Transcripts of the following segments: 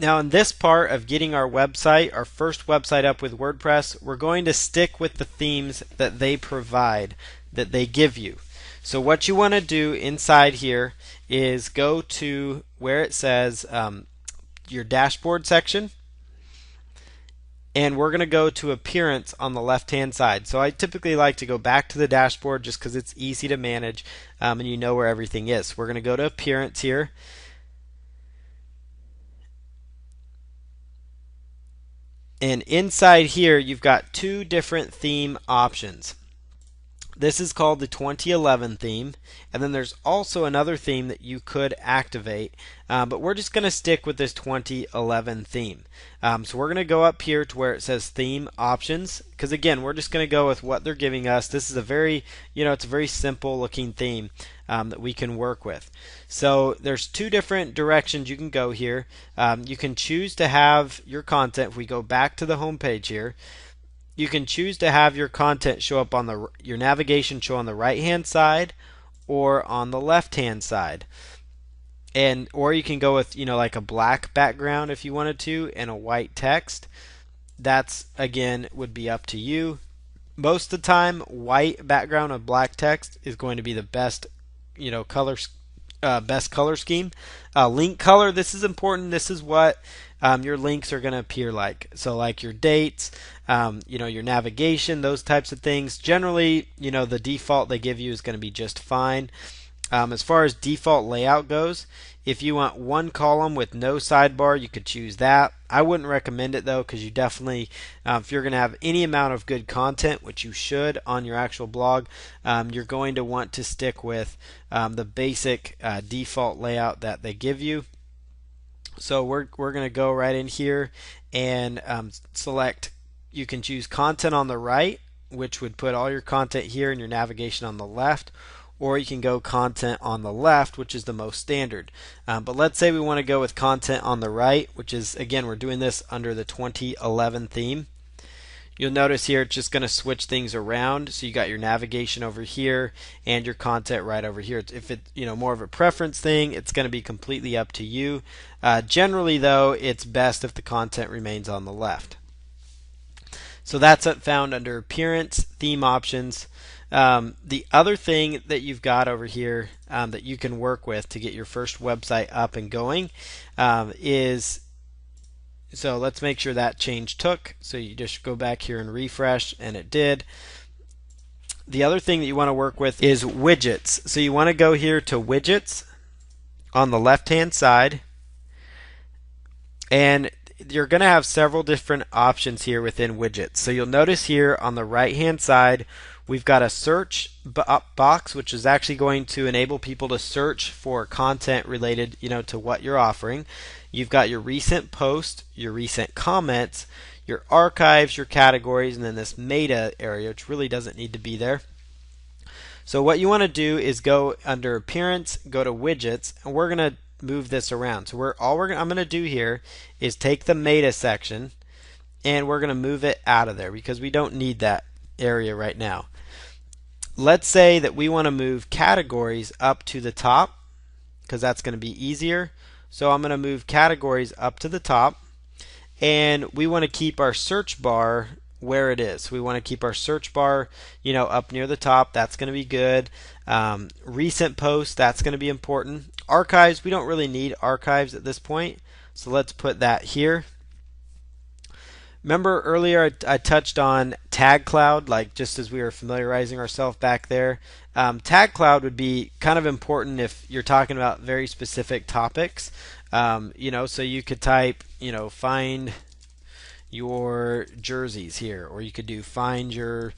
Now in this part of getting our website, our first website up with WordPress, we're going to stick with the themes that they provide, that they give you. So what you want to do inside here is go to where it says your dashboard section, and we're going to go to appearance on the left hand side. So I typically like to go back to the dashboard just because it's easy to manage and you know where everything is. We're going to go to appearance here. And inside here, you've got two different theme options. This is called the 2011 theme, and then there's also another theme that you could activate, but we're just going to stick with this 2011 theme. So we're going to go up here to where it says theme options, because again, we're just going to go with what they're giving us. This is a very, it's a very simple looking theme that we can work with. So there's two different directions you can go here. You can choose to have your content. If we go back to the home page here, you can choose to have your content show up on your navigation show on the right hand side or on the left hand side. Or you can go with like a black background if you wanted to and a white text. That's again would be up to you. Most of the time white background with black text is going to be the best best color scheme. Link color, this is important. This is what your links are going to appear like. So like your dates, your navigation, those types of things. Generally, the default they give you is going to be just fine. As far as default layout goes, if you want one column with no sidebar, you could choose that. I wouldn't recommend it though, because you definitely, if you're going to have any amount of good content, which you should on your actual blog, you're going to want to stick with the basic default layout that they give you. So we're going to go right in here and select. You can choose content on the right, which would put all your content here and your navigation on the left. Or you can go content on the left, which is the most standard. But let's say we want to go with content on the right, which is, again, we're doing this under the 2011 theme. You'll notice here it's just going to switch things around. So you got your navigation over here and your content right over here. If it's more of a preference thing, it's going to be completely up to you. Generally, though, it's best if the content remains on the left. So that's found under Appearance, Theme Options. The other thing that you've got over here that you can work with to get your first website up and going is, so let's make sure that change took. So you just go back here and refresh, and it did. The other thing that you want to work with is widgets. So you want to go here to widgets on the left hand side, and you're going to have several different options here within widgets. So you'll notice here on the right hand side we've got a search box, which is actually going to enable people to search for content related to what you're offering. You've got your recent posts, your recent comments, your archives, your categories, and then this meta area, which really doesn't need to be there. So what you want to do is go under Appearance, go to Widgets, and we're going to move this around. So I'm going to do here is take the meta section and we're going to move it out of there because we don't need that area right now. Let's say that we want to move categories up to the top because that's going to be easier. So I'm going to move categories up to the top, and we want to keep our search bar where it is. We want to keep our search bar, up near the top. That's going to be good. Recent posts, that's going to be important. Archives, we don't really need archives at this point, so let's put that here. Remember earlier I touched on tag cloud, like just as we were familiarizing ourselves back there. Tag cloud would be kind of important if you're talking about very specific topics. So you could type, find your jerseys here, or you could do find your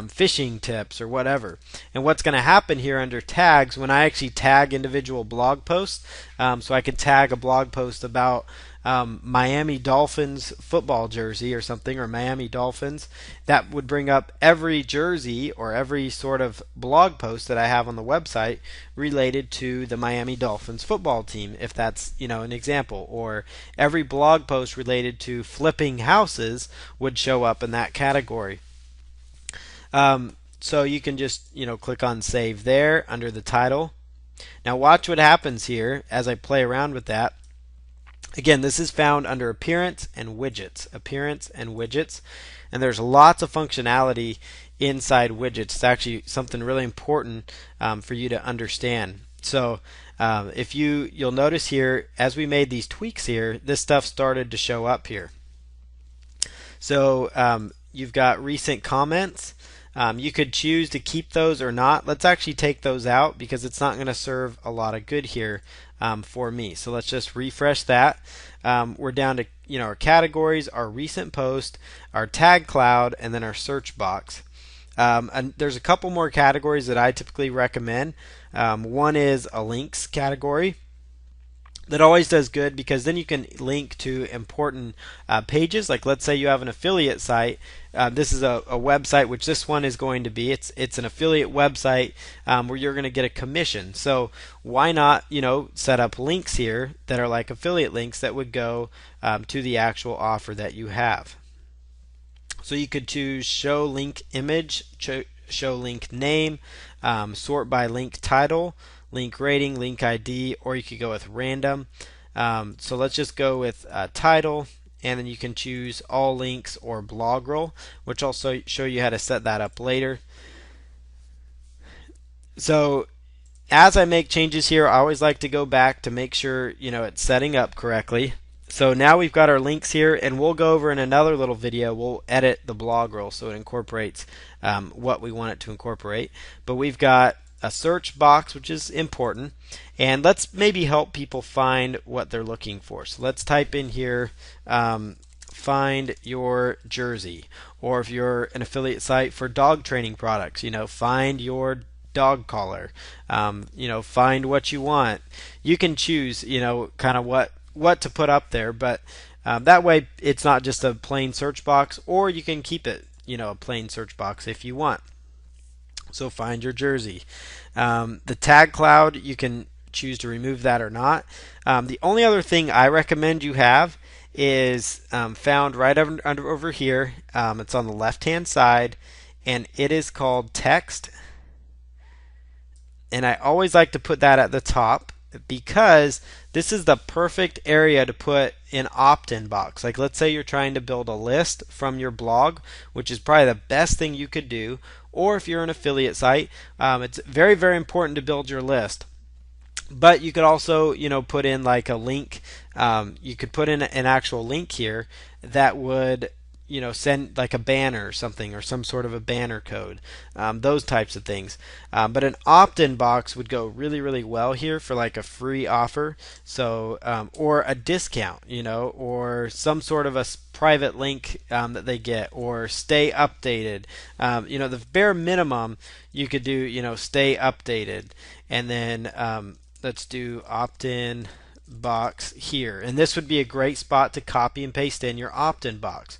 fishing tips or whatever. And what's going to happen here under tags, when I actually tag individual blog posts, so I could tag a blog post about Miami Dolphins football jersey or something, or Miami Dolphins, that would bring up every jersey or every sort of blog post that I have on the website related to the Miami Dolphins football team, if that's an example. Or every blog post related to flipping houses would show up in that category. So you can just click on Save there under the title. Now watch what happens here as I play around with that. Again, this is found under Appearance and Widgets. Appearance and Widgets. And there's lots of functionality inside widgets. It's actually something really important for you to understand. So if you'll notice here, as we made these tweaks here, this stuff started to show up here. So you've got recent comments. You could choose to keep those or not. Let's actually take those out because it's not going to serve a lot of good here for me. So let's just refresh that. We're down to our categories, our recent post, our tag cloud, and then our search box. And there's a couple more categories that I typically recommend. One is a links category. That always does good because then you can link to important pages. Like let's say you have an affiliate site. This is a website, which this one is going to be. It's an affiliate website where you're going to get a commission. So why not set up links here that are like affiliate links that would go to the actual offer that you have. So you could choose show link image, show link name, sort by link title, link rating, link ID, or you could go with random. So let's just go with title, and then you can choose all links or blog roll, which I'll show you how to set that up later. So as I make changes here, I always like to go back to make sure it's setting up correctly. So now we've got our links here, and we'll go over in another little video. We'll edit the blog roll so it incorporates what we want it to incorporate. But we've got a search box, which is important, and let's maybe help people find what they're looking for. So let's type in here, find your jersey, or if you're an affiliate site for dog training products, find your dog collar, find what you want. You can choose, kind of what to put up there, but that way it's not just a plain search box, or you can keep it, a plain search box if you want. So find your jersey. The tag cloud, you can choose to remove that or not. The only other thing I recommend you have is found right over here. It's on the left hand side, and it is called text. And I always like to put that at the top because this is the perfect area to put an opt-in box. Like let's say you're trying to build a list from your blog, which is probably the best thing you could do. Or if you're an affiliate site, it's very, very important to build your list. But you could also, put in like a link. You could put in an actual link here that would, send like a banner or something, or some sort of a banner code, those types of things. But an opt-in box would go really, really well here for like a free offer. So, or a discount, or some sort of a private link that they get, or stay updated. The bare minimum you could do, stay updated, and then let's do opt-in box here. And this would be a great spot to copy and paste in your opt-in box.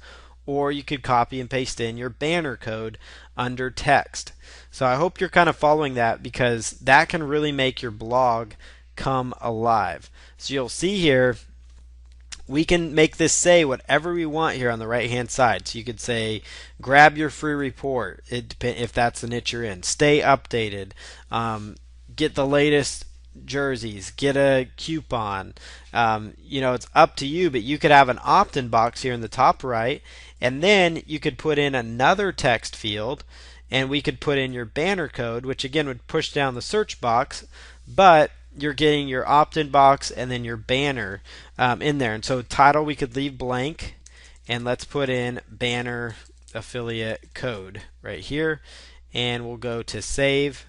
Or you could copy and paste in your banner code under text. So I hope you're kind of following that, because that can really make your blog come alive. So you'll see here, we can make this say whatever we want here on the right hand side. So you could say grab your free report, if that's the niche you're in, stay updated, get the latest jerseys, get a coupon. It's up to you, but you could have an opt-in box here in the top right, and then you could put in another text field, and we could put in your banner code, which again would push down the search box, but you're getting your opt-in box and then your banner in there. And so title we could leave blank, and let's put in banner affiliate code right here, and we'll go to save.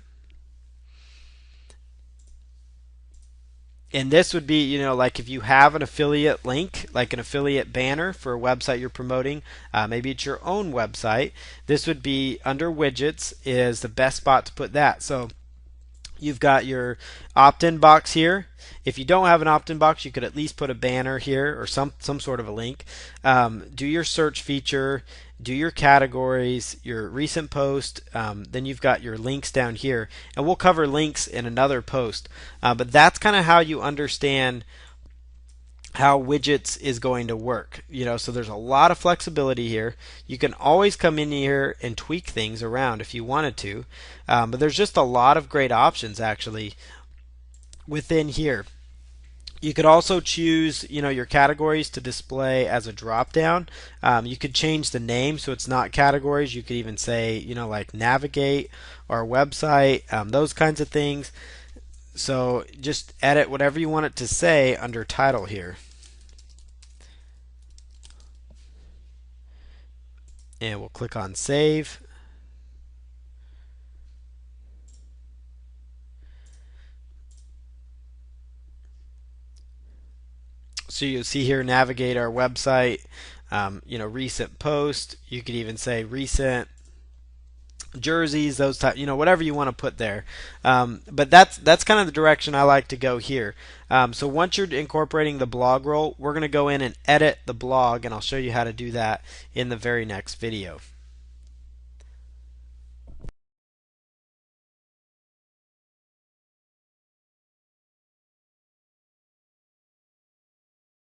And this would be, like if you have an affiliate link, like an affiliate banner for a website you're promoting, maybe it's your own website, this would be under widgets is the best spot to put that. So you've got your opt-in box here. If you don't have an opt-in box, you could at least put a banner here or some sort of a link. Do your search feature, do your categories, your recent post, then you've got your links down here. And we'll cover links in another post. But that's kind of how you understand how widgets is going to work. So there's a lot of flexibility here. You can always come in here and tweak things around if you wanted to. But there's just a lot of great options actually within here You could also choose, your categories to display as a drop down. You could change the name so it's not categories. You could even say, like navigate or website, those kinds of things. So just edit whatever you want it to say under title here. And we'll click on save. So you'll see here, navigate our website, recent post. You could even say recent jerseys, those type, whatever you want to put there. But that's kind of the direction I like to go here. So once you're incorporating the blog roll, we're going to go in and edit the blog, and I'll show you how to do that in the very next video.